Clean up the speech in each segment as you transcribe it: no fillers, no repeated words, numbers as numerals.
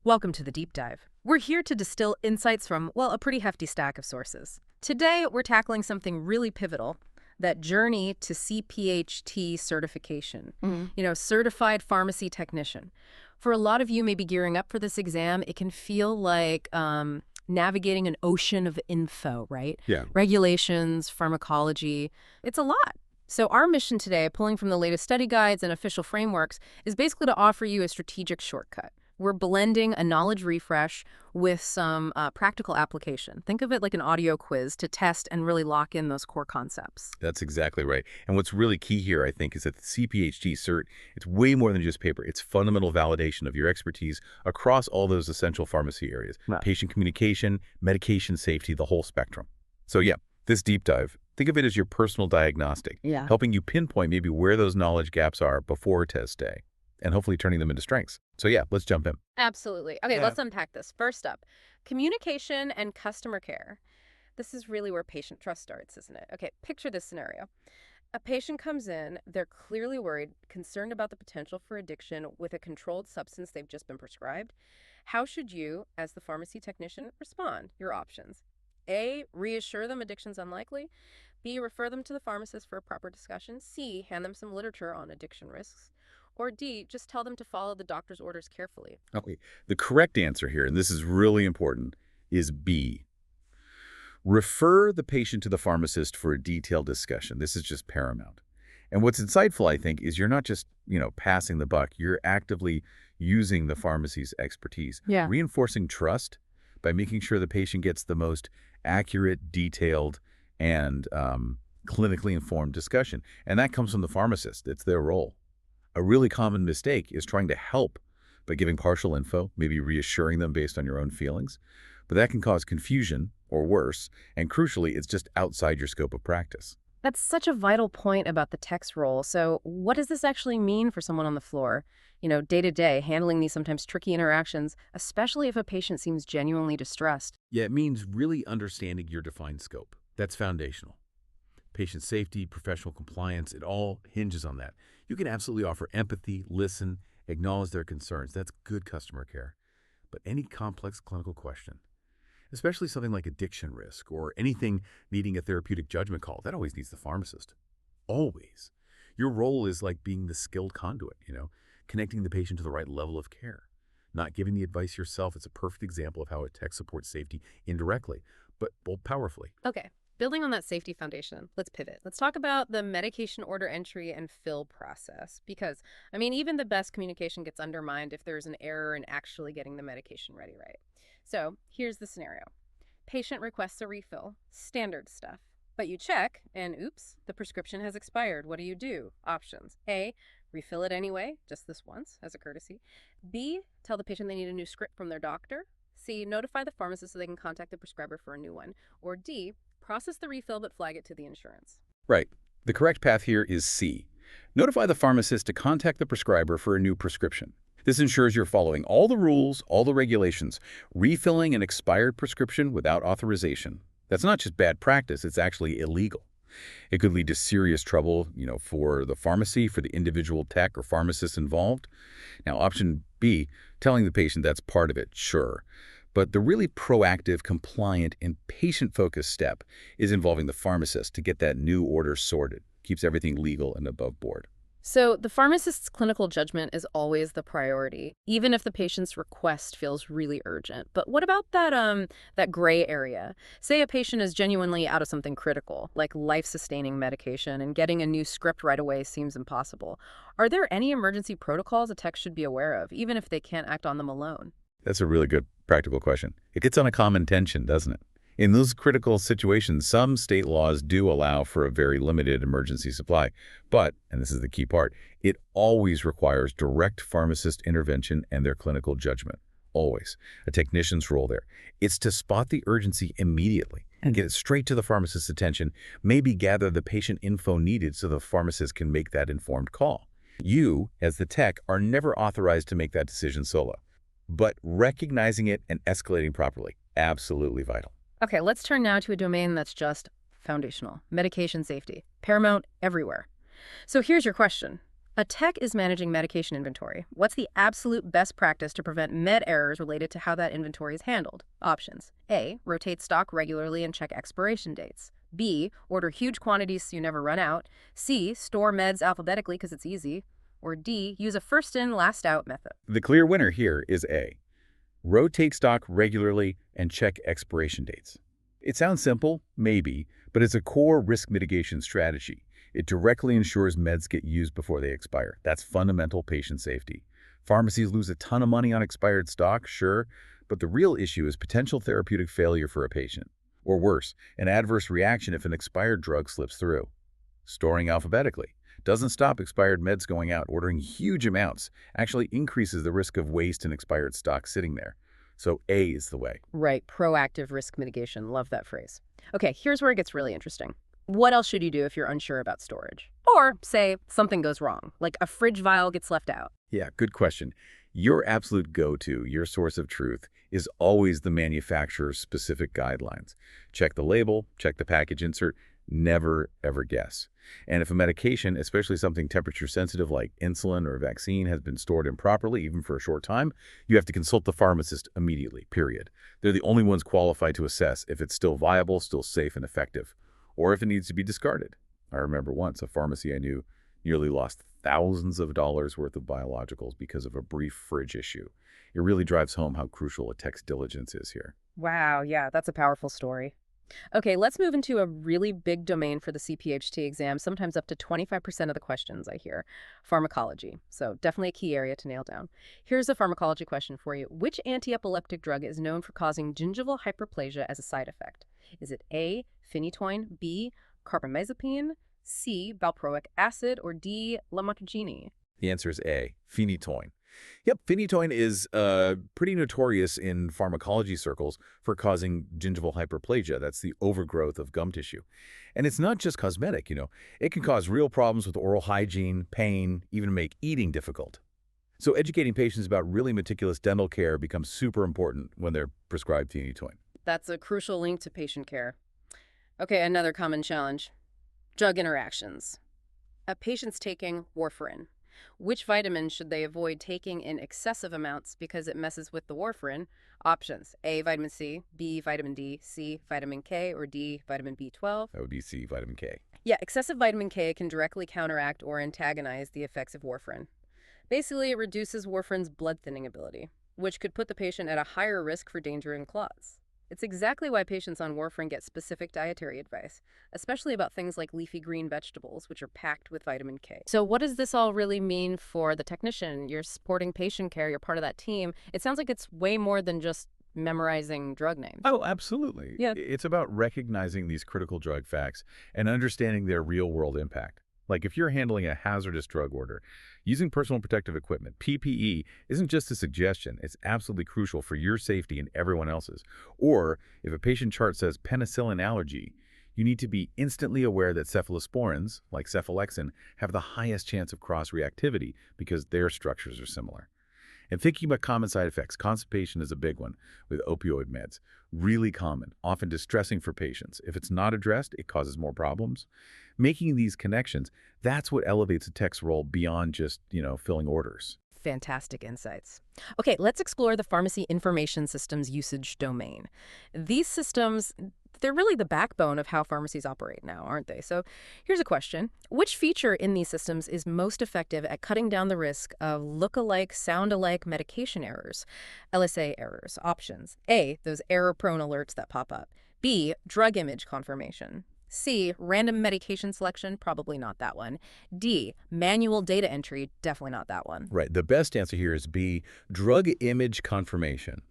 Welcome to the deep dive. We're here to distill insights from, well, a pretty hefty stack of sources. Today, we're tackling something really pivotal, that journey to CPhT certification, certified pharmacy technician. For a lot of you maybe gearing up for this exam, it can feel like navigating an ocean of info, right? Yeah. Regulations, pharmacology, it's a lot. So our mission today, pulling from the latest study guides and official frameworks, is basically to offer you a strategic shortcut. We're blending a knowledge refresh with some practical application. Think of it like an audio quiz to test and really lock in those core concepts. That's exactly right. And what's really key here, I think, is that the CPhT cert, it's way more than just paper. It's fundamental validation of your expertise across all those essential pharmacy areas. Wow. Patient communication, medication safety, the whole spectrum. So yeah, this deep dive, think of it as your personal diagnostic, helping you pinpoint maybe where those knowledge gaps are before test day, and hopefully turning them into strengths. So yeah, let's jump in. Absolutely. Okay, let's unpack this. First up, communication and customer care. This is really where patient trust starts, isn't it? Okay, picture this scenario. A patient comes in, they're clearly worried, concerned about the potential for addiction with a controlled substance they've just been prescribed. How should you, as the pharmacy technician, respond? Your options. A, reassure them addiction's unlikely. B, refer them to the pharmacist for a proper discussion. C, hand them some literature on addiction risks. Or D, just tell them to follow the doctor's orders carefully. Okay, the correct answer here, and this is really important, is B. Refer the patient to the pharmacist for a detailed discussion. This is just paramount. And what's insightful, I think, is you're not just, passing the buck. You're actively using the pharmacy's expertise, reinforcing trust by making sure the patient gets the most accurate, detailed, and clinically informed discussion. And that comes from the pharmacist. It's their role. A really common mistake is trying to help by giving partial info, maybe reassuring them based on your own feelings. But that can cause confusion, or worse, and crucially, it's just outside your scope of practice. That's such a vital point about the tech's role. So what does this actually mean for someone on the floor? Day to day, handling these sometimes tricky interactions, especially if a patient seems genuinely distressed. Yeah, it means really understanding your defined scope. That's foundational. Patient safety, professional compliance, it all hinges on that. You can absolutely offer empathy, listen, acknowledge their concerns. That's good customer care. But any complex clinical question, especially something like addiction risk or anything needing a therapeutic judgment call, that always needs the pharmacist. Always. Your role is like being the skilled conduit, connecting the patient to the right level of care. Not giving the advice yourself. It's a perfect example of how a tech supports safety indirectly, but powerfully. Okay. Building on that safety foundation, let's pivot. Let's talk about the medication order entry and fill process. Because, even the best communication gets undermined if there's an error in actually getting the medication ready, right? So here's the scenario. Patient requests a refill, standard stuff. But you check, and oops, the prescription has expired. What do? Options. A, refill it anyway, just this once, as a courtesy. B, tell the patient they need a new script from their doctor. C, notify the pharmacist so they can contact the prescriber for a new one. Or D, process the refill but flag it to the insurance. Right. The correct path here is C. Notify the pharmacist to contact the prescriber for a new prescription. This ensures you're following all the rules, all the regulations. Refilling an expired prescription without authorization, that's not just bad practice, it's actually illegal. It could lead to serious trouble, for the pharmacy, for the individual tech or pharmacist involved. Now, option B, telling the patient that's part of it, sure. But the really proactive, compliant, and patient-focused step is involving the pharmacist to get that new order sorted. Keeps everything legal and above board. So the pharmacist's clinical judgment is always the priority, even if the patient's request feels really urgent. But what about that gray area? Say a patient is genuinely out of something critical, like life-sustaining medication, and getting a new script right away seems impossible. Are there any emergency protocols a tech should be aware of, even if they can't act on them alone? That's a really good practical question. It gets on a common tension, doesn't it? In those critical situations, some state laws do allow for a very limited emergency supply. But, and this is the key part, it always requires direct pharmacist intervention and their clinical judgment. Always. A technician's role there. It's to spot the urgency immediately and get it straight to the pharmacist's attention, maybe gather the patient info needed so the pharmacist can make that informed call. You, as the tech, are never authorized to make that decision solo. But recognizing it and escalating properly, absolutely vital. Okay, let's turn now to a domain that's just foundational. Medication safety. Paramount everywhere. So here's your question. A tech is managing medication inventory. What's the absolute best practice to prevent med errors related to how that inventory is handled? Options. A. Rotate stock regularly and check expiration dates. B. Order huge quantities so you never run out. C. Store meds alphabetically because it's easy. Or D. Use a first in, last out method. The clear winner here is A. Rotate stock regularly and check expiration dates. It sounds simple, maybe, but it's a core risk mitigation strategy. It directly ensures meds get used before they expire. That's fundamental patient safety. Pharmacies lose a ton of money on expired stock, sure, but the real issue is potential therapeutic failure for a patient. Or worse, an adverse reaction if an expired drug slips through. Storing alphabetically doesn't stop expired meds going out. Ordering huge amounts actually increases the risk of waste and expired stock sitting there. So A is the way. Right, proactive risk mitigation. Love that phrase. Okay, here's where it gets really interesting. What else should you do if you're unsure about storage? Or, say, something goes wrong, like a fridge vial gets left out. Yeah, good question. Your absolute go-to, your source of truth, is always the manufacturer's specific guidelines. Check the label, check the package insert, never ever guess. And if a medication, especially something temperature sensitive like insulin or a vaccine, has been stored improperly, even for a short time, you have to consult the pharmacist immediately, period. They're the only ones qualified to assess if it's still viable, still safe and effective, or if it needs to be discarded. I remember once a pharmacy I knew nearly lost thousands of dollars worth of biologicals because of a brief fridge issue. It really drives home how crucial a tech's diligence is here. Wow, yeah, that's a powerful story. Okay, let's move into a really big domain for the CPhT exam, sometimes up to 25% of the questions I hear. Pharmacology. So definitely a key area to nail down. Here's a pharmacology question for you. Which anti-epileptic drug is known for causing gingival hyperplasia as a side effect? Is it A, phenytoin, B, carbamazepine, C, valproic acid, or D, lamotrigine? The answer is A, phenytoin. Yep, phenytoin is pretty notorious in pharmacology circles for causing gingival hyperplasia. That's the overgrowth of gum tissue. And it's not just cosmetic, It can cause real problems with oral hygiene, pain, even make eating difficult. So educating patients about really meticulous dental care becomes super important when they're prescribed phenytoin. That's a crucial link to patient care. Okay, another common challenge. Drug interactions. A patient's taking warfarin. Which vitamin should they avoid taking in excessive amounts because it messes with the warfarin? Options: A, vitamin C, B, vitamin D, C, vitamin K, or D, vitamin B12. That would be C, vitamin K. Yeah, excessive vitamin K can directly counteract or antagonize the effects of warfarin. Basically, it reduces warfarin's blood thinning ability, which could put the patient at a higher risk for danger and clots. It's exactly why patients on warfarin get specific dietary advice, especially about things like leafy green vegetables, which are packed with vitamin K. So what does this all really mean for the technician? You're supporting patient care, you're part of that team. It sounds like it's way more than just memorizing drug names. Oh, absolutely. Yeah. It's about recognizing these critical drug facts and understanding their real-world impact. Like if you're handling a hazardous drug order, using personal protective equipment, PPE, isn't just a suggestion. It's absolutely crucial for your safety and everyone else's. Or if a patient chart says penicillin allergy, you need to be instantly aware that cephalosporins, like cephalexin, have the highest chance of cross-reactivity because their structures are similar. And thinking about common side effects, constipation is a big one with opioid meds. Really common, often distressing for patients. If it's not addressed, it causes more problems. Making these connections, that's what elevates a tech's role beyond just, filling orders. Fantastic insights. Okay, let's explore the pharmacy information systems usage domain. These systems, they're really the backbone of how pharmacies operate now, aren't they? So here's a question. Which feature in these systems is most effective at cutting down the risk of look-alike, sound-alike medication errors, LSA errors? Options: A, those error-prone alerts that pop up. B, drug image confirmation. C, random medication selection, probably not that one. D, manual data entry, definitely not that one. Right. The best answer here is B, drug image confirmation.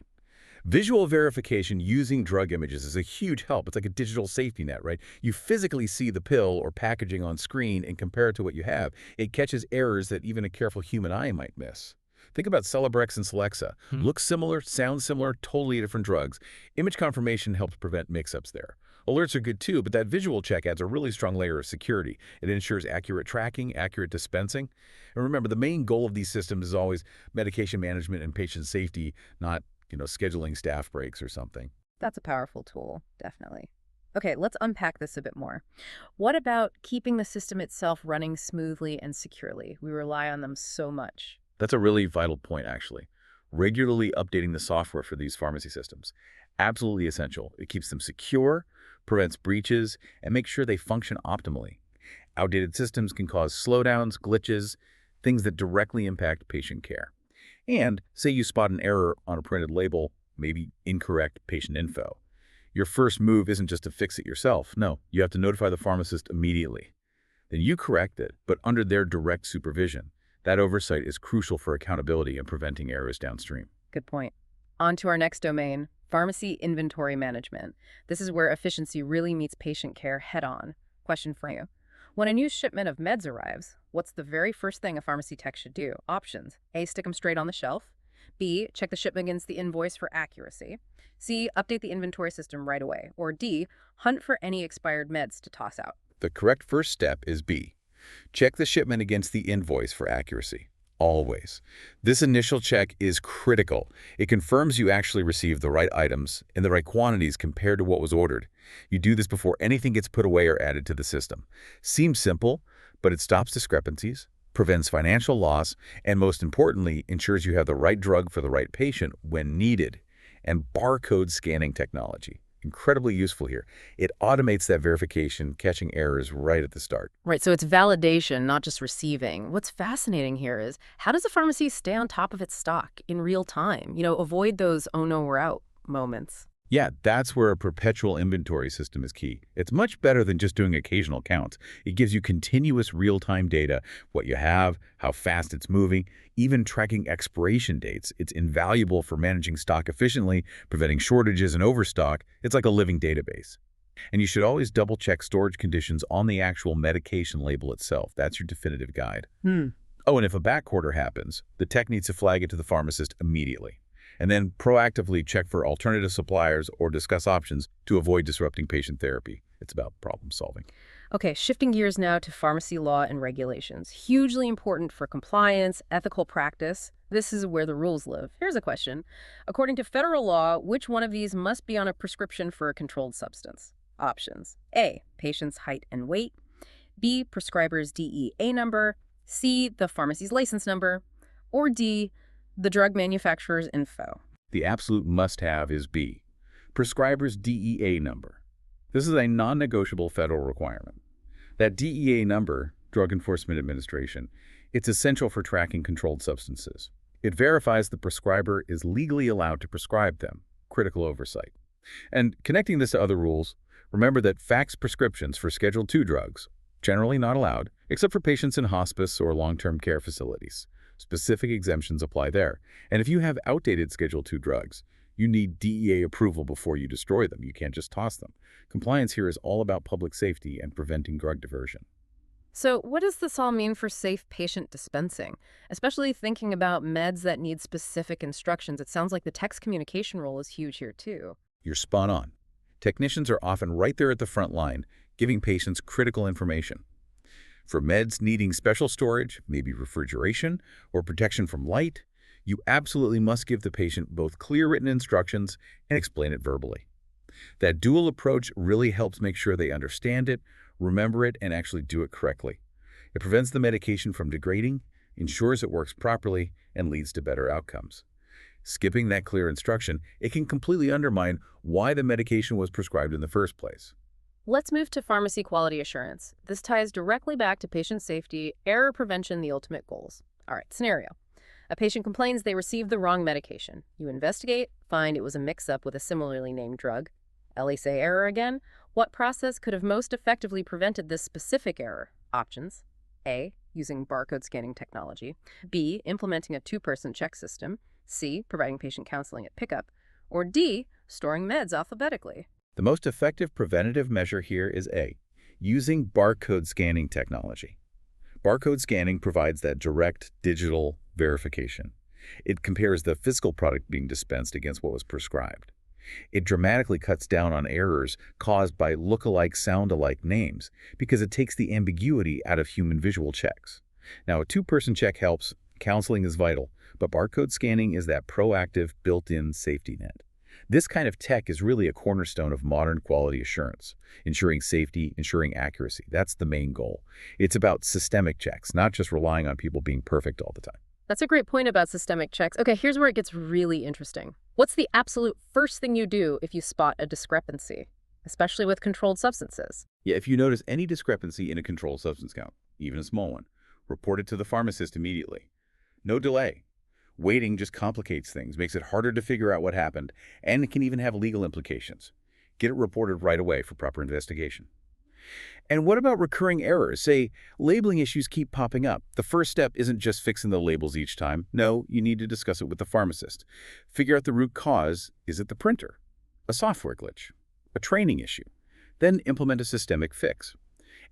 Visual verification using drug images is a huge help. It's like a digital safety net, right? You physically see the pill or packaging on screen and compare it to what you have. It catches errors that even a careful human eye might miss. Think about Celebrex and Celexa. Look similar, sound similar, totally different drugs. Image confirmation helps prevent mix-ups there. Alerts are good too, but that visual check adds a really strong layer of security. It ensures accurate tracking, accurate dispensing. And remember, the main goal of these systems is always medication management and patient safety, not, scheduling staff breaks or something. That's a powerful tool, definitely. Okay, let's unpack this a bit more. What about keeping the system itself running smoothly and securely? We rely on them so much. That's a really vital point, actually. Regularly updating the software for these pharmacy systems. Absolutely essential. It keeps them secure, prevents breaches, and makes sure they function optimally. Outdated systems can cause slowdowns, glitches, things that directly impact patient care. And say you spot an error on a printed label, maybe incorrect patient info. Your first move isn't just to fix it yourself. No, you have to notify the pharmacist immediately. Then you correct it, but under their direct supervision. That oversight is crucial for accountability and preventing errors downstream. Good point. On to our next domain, pharmacy inventory management. This is where efficiency really meets patient care head on. Question for you. When a new shipment of meds arrives, what's the very first thing a pharmacy tech should do? Options. A, stick them straight on the shelf. B, check the shipment against the invoice for accuracy. C, update the inventory system right away. Or D, hunt for any expired meds to toss out. The correct first step is B. Check the shipment against the invoice for accuracy. Always. This initial check is critical. It confirms you actually received the right items in the right quantities compared to what was ordered. You do this before anything gets put away or added to the system. Seems simple, but it stops discrepancies, prevents financial loss, and most importantly, ensures you have the right drug for the right patient when needed. And barcode scanning technology. Incredibly useful here. It automates that verification, catching errors right at the start. Right, so it's validation, not just receiving. What's fascinating here is how does a pharmacy stay on top of its stock in real time? Avoid those "oh no, we're out" moments. Yeah, that's where a perpetual inventory system is key. It's much better than just doing occasional counts. It gives you continuous real-time data, what you have, how fast it's moving, even tracking expiration dates. It's invaluable for managing stock efficiently, preventing shortages and overstock. It's like a living database. And you should always double-check storage conditions on the actual medication label itself. That's your definitive guide. Oh, and if a back order happens, the tech needs to flag it to the pharmacist immediately. And then proactively check for alternative suppliers or discuss options to avoid disrupting patient therapy. It's about problem solving. Okay, shifting gears now to pharmacy law and regulations. Hugely important for compliance, ethical practice. This is where the rules live. Here's a question. According to federal law, which one of these must be on a prescription for a controlled substance? Options. A, patient's height and weight. B, prescriber's DEA number. C, the pharmacy's license number. Or D, the drug manufacturer's info. The absolute must-have is B, prescriber's DEA number. This is a non-negotiable federal requirement. That DEA number, Drug Enforcement Administration, it's essential for tracking controlled substances. It verifies the prescriber is legally allowed to prescribe them, critical oversight. And connecting this to other rules, remember that fax prescriptions for Schedule II drugs, generally not allowed, except for patients in hospice or long-term care facilities. Specific exemptions apply there. And if you have outdated Schedule II drugs, you need DEA approval before you destroy them. You can't just toss them. Compliance here is all about public safety and preventing drug diversion. So what does this all mean for safe patient dispensing? Especially thinking about meds that need specific instructions. It sounds like the text communication role is huge here too. You're spot on. Technicians are often right there at the front line, giving patients critical information. For meds needing special storage, maybe refrigeration, or protection from light, you absolutely must give the patient both clear written instructions and explain it verbally. That dual approach really helps make sure they understand it, remember it, and actually do it correctly. It prevents the medication from degrading, ensures it works properly, and leads to better outcomes. Skipping that clear instruction, it can completely undermine why the medication was prescribed in the first place. Let's move to pharmacy quality assurance. This ties directly back to patient safety, error prevention, the ultimate goals. All right, scenario. A patient complains they received the wrong medication. You investigate, find it was a mix-up with a similarly named drug. LSA error again? What process could have most effectively prevented this specific error? Options. A, using barcode scanning technology. B, implementing a 2-person check system. C, providing patient counseling at pickup. Or D, storing meds alphabetically. The most effective preventative measure here is A, using barcode scanning technology. Barcode scanning provides that direct digital verification. It compares the physical product being dispensed against what was prescribed. It dramatically cuts down on errors caused by look-alike, sound-alike names because it takes the ambiguity out of human visual checks. Now, a 2-person check helps, counseling is vital, but barcode scanning is that proactive, built-in safety net. This kind of tech is really a cornerstone of modern quality assurance, ensuring safety, ensuring accuracy. That's the main goal. It's about systemic checks, not just relying on people being perfect all the time. That's a great point about systemic checks. Okay, here's where it gets really interesting. What's the absolute first thing you do if you spot a discrepancy, especially with controlled substances? Yeah, if you notice any discrepancy in a controlled substance count, even a small one, report it to the pharmacist immediately. No delay. Waiting just complicates things, makes it harder to figure out what happened, and it can even have legal implications. Get it reported right away for proper investigation. And what about recurring errors? Say, labeling issues keep popping up. The first step isn't just fixing the labels each time. No, you need to discuss it with the pharmacist. Figure out the root cause. Is it the printer? A software glitch? A training issue? Then implement a systemic fix.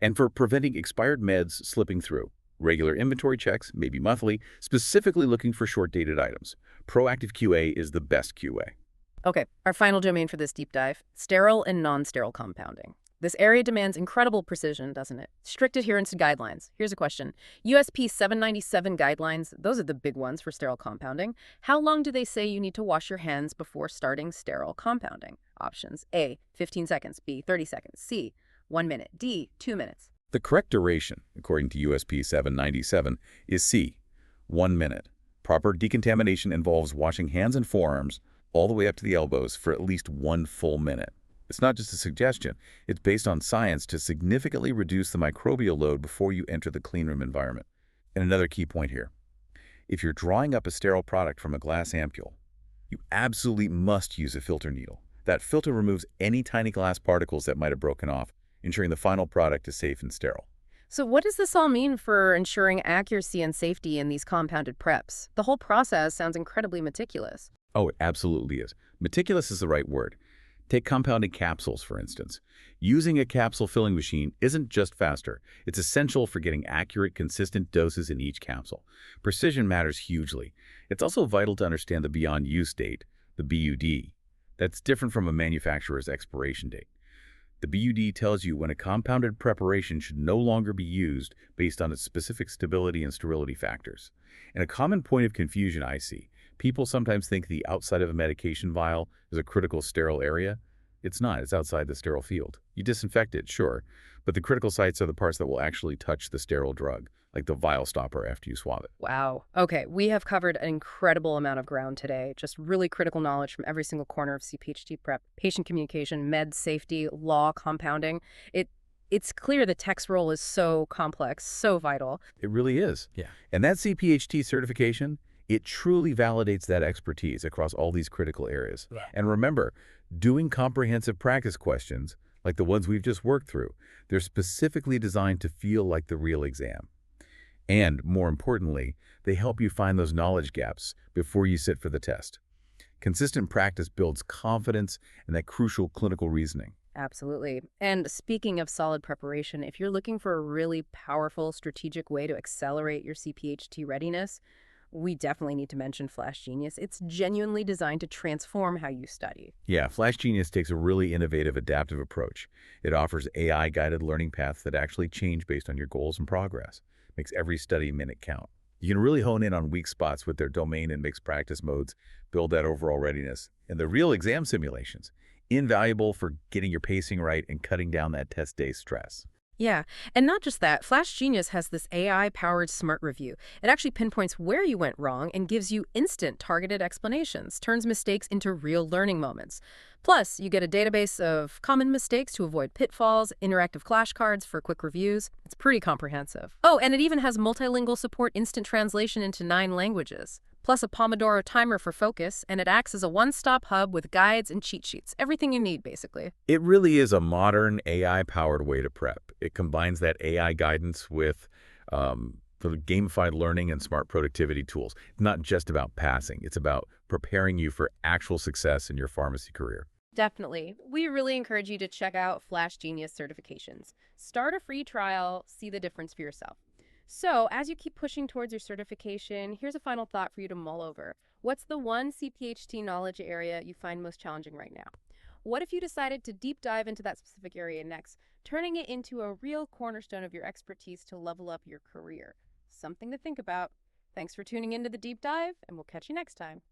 And for preventing expired meds slipping through, regular inventory checks, maybe monthly, specifically looking for short-dated items. Proactive QA is the best QA. Okay, our final domain for this deep dive, sterile and non-sterile compounding. This area demands incredible precision, doesn't it? Strict adherence to guidelines. Here's a question. USP 797 guidelines, those are the big ones for sterile compounding. How long do they say you need to wash your hands before starting sterile compounding? Options: A, 15 seconds, B, 30 seconds, C, 1 minute, D, 2 minutes. The correct duration, according to USP 797, is C, 1 minute. Proper decontamination involves washing hands and forearms all the way up to the elbows for at least 1 full minute. It's not just a suggestion. It's based on science to significantly reduce the microbial load before you enter the cleanroom environment. And another key point here. If you're drawing up a sterile product from a glass ampule, you absolutely must use a filter needle. That filter removes any tiny glass particles that might have broken off, ensuring the final product is safe and sterile. So what does this all mean for ensuring accuracy and safety in these compounded preps? The whole process sounds incredibly meticulous. Oh, it absolutely is. Meticulous is the right word. Take compounded capsules, for instance. Using a capsule filling machine isn't just faster. It's essential for getting accurate, consistent doses in each capsule. Precision matters hugely. It's also vital to understand the beyond use date, the BUD. That's different from a manufacturer's expiration date. The BUD tells you when a compounded preparation should no longer be used based on its specific stability and sterility factors. And a common point of confusion I see, people sometimes think the outside of a medication vial is a critical sterile area. It's not. It's outside the sterile field. You disinfect it, sure, but the critical sites are the parts that will actually touch the sterile drug, like the vial stopper after you swab it. Wow. Okay, we have covered an incredible amount of ground today. Just really critical knowledge from every single corner of CPhT prep, patient communication, med safety, law, compounding. It's clear the tech's role is so complex, so vital. It really is. Yeah. And that CPhT certification, it truly validates that expertise across all these critical areas. Yeah. And remember, doing comprehensive practice questions, like the ones we've just worked through, they're specifically designed to feel like the real exam. And more importantly, they help you find those knowledge gaps before you sit for the test. Consistent practice builds confidence and that crucial clinical reasoning. Absolutely. And speaking of solid preparation, if you're looking for a really powerful strategic way to accelerate your CPhT readiness, we definitely need to mention FlashGenius. It's genuinely designed to transform how you study. Yeah, FlashGenius takes a really innovative, adaptive approach. It offers AI-guided learning paths that actually change based on your goals and progress. Makes every study minute count. You can really hone in on weak spots with their domain and mixed practice modes, build that overall readiness. And the real exam simulations, invaluable for getting your pacing right and cutting down that test day stress. Yeah, and not just that, FlashGenius has this AI-powered smart review. It actually pinpoints where you went wrong and gives you instant targeted explanations, turns mistakes into real learning moments. Plus, you get a database of common mistakes to avoid pitfalls, interactive flashcards for quick reviews. It's pretty comprehensive. Oh, and it even has multilingual support, instant translation into 9 languages. Plus a Pomodoro timer for focus, and it acts as a one-stop hub with guides and cheat sheets. Everything you need, basically. It really is a modern AI-powered way to prep. It combines that AI guidance with the gamified learning and smart productivity tools. It's not just about passing. It's about preparing you for actual success in your pharmacy career. Definitely. We really encourage you to check out FlashGenius certifications. Start a free trial, see the difference for yourself. So, as you keep pushing towards your certification, here's a final thought for you to mull over. What's the one CPhT knowledge area you find most challenging right now? What if you decided to deep dive into that specific area next, turning it into a real cornerstone of your expertise to level up your career? Something to think about. Thanks for tuning into the deep dive, and we'll catch you next time.